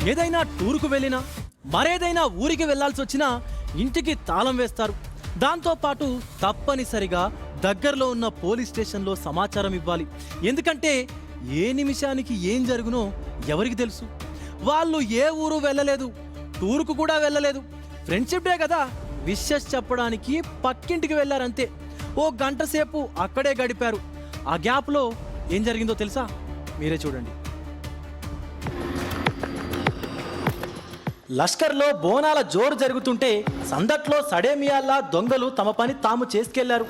ఏదైనా టూరుకు వెళ్ళినా మరేదైనా ఊరికి వెళ్లాల్సి వచ్చినా ఇంటికి తాళం వేస్తారు. దాంతోపాటు తప్పనిసరిగా దగ్గరలో ఉన్న పోలీస్ స్టేషన్లో సమాచారం ఇవ్వాలి. ఎందుకంటే ఏ నిమిషానికి ఏం జరుగునో ఎవరికి తెలుసు. వాళ్ళు ఏ ఊరు వెళ్ళలేదు, టూరుకు కూడా వెళ్ళలేదు. ఫ్రెండ్షిప్ డే కదా, విషెస్ చెప్పడానికి పక్కింటికి వెళ్ళారంతే. ఓ గంట సేపు అక్కడే గడిపారు. ఆ గ్యాప్లో ఏం జరిగిందో తెలుసా? మీరే చూడండి. లష్కర్లో బోనాల జోరు జరుగుతుంటే సందట్లో సడేమియాల్లా దొంగలు తమ పని తాము చేసుకెళ్లారు.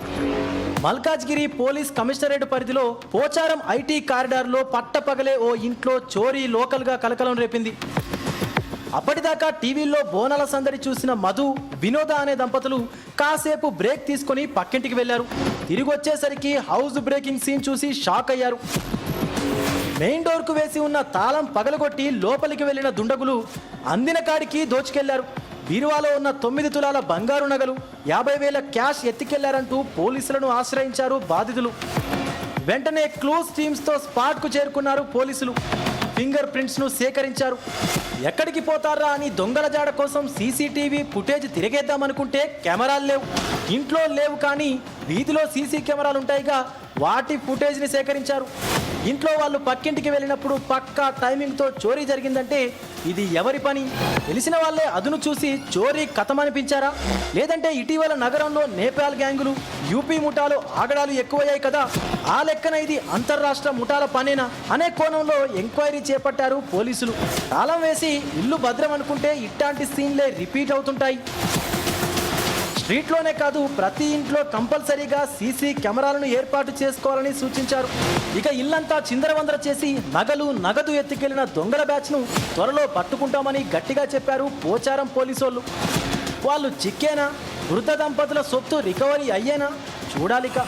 మల్కాజ్గిరి పోలీస్ కమిషనరేట్ పరిధిలో పోచారం ఐటీ కారిడార్లో పట్టపగలే ఓ ఇంట్లో చోరీ లోకల్గా కలకలం రేపింది. అప్పటిదాకా టీవీల్లో బోనాల సందడి చూసిన మధు, వినోద అనే దంపతులు కాసేపు బ్రేక్ తీసుకుని పక్కింటికి వెళ్లారు. తిరిగి వచ్చేసరికి హౌస్ బ్రేకింగ్ సీన్ చూసి షాక్ అయ్యారు. మెయిన్ డోర్కు వేసి ఉన్న తాళం పగలగొట్టి లోపలికి వెళ్లిన దుండగులు అందిన కాడికి దోచుకెళ్లారు. బీరువాలో ఉన్న 9 తులాల బంగారు నగలు, 50,000 క్యాష్ ఎత్తికెళ్లారంటూ పోలీసులను ఆశ్రయించారు బాధితులు. వెంటనే క్లూస్ టీమ్స్తో స్పాట్కు చేరుకున్నారు పోలీసులు. ఫింగర్ ప్రింట్స్ను సేకరించారు. ఎక్కడికి పోతారా అని దొంగల జాడ కోసం సీసీటీవీ ఫుటేజ్ తిరిగేద్దామనుకుంటే కెమెరాలు లేవు. ఇంట్లో లేవు, కానీ వీధిలో సీసీ కెమెరాలు ఉంటాయిగా, వాటి ఫుటేజ్ని సేకరించారు. ఇంట్లో వాళ్ళు పక్కింటికి వెళ్ళినప్పుడు పక్కా టైమింగ్తో చోరీ జరిగిందంటే ఇది ఎవరి పని? తెలిసిన వాళ్ళే అదును చూసి చోరీ కథమనిపించారా? లేదంటే ఇటీవల నగరంలో నేపాల్ గ్యాంగులు, యూపీ ముఠాలు ఆగడాలు ఎక్కువయ్యాయి కదా, ఆ లెక్కన ఇది అంతర్రాష్ట్ర ముఠాల పనేనా అనే కోణంలో ఎంక్వైరీ చేపట్టారు పోలీసులు. తాళం వేసి ఇల్లు భద్రం అనుకుంటే ఇట్లాంటి సీన్లే రిపీట్ అవుతుంటాయి. స్ట్రీట్లోనే కాదు, ప్రతి ఇంట్లో కంపల్సరీగా సీసీ కెమెరాలను ఏర్పాటు చేసుకోవాలని సూచించారు. ఇక ఇల్లంతా చిందరవందర చేసి నగదు ఎత్తుకెళ్లిన దొంగల బ్యాచ్ను త్వరలో పట్టుకుంటామని గట్టిగా చెప్పారు పోచారం పోలీసోళ్ళు. వాళ్ళు చిక్కేనా? వృద్ధ దంపతుల సొత్తు రికవరీ అయ్యేనా? చూడాలిక.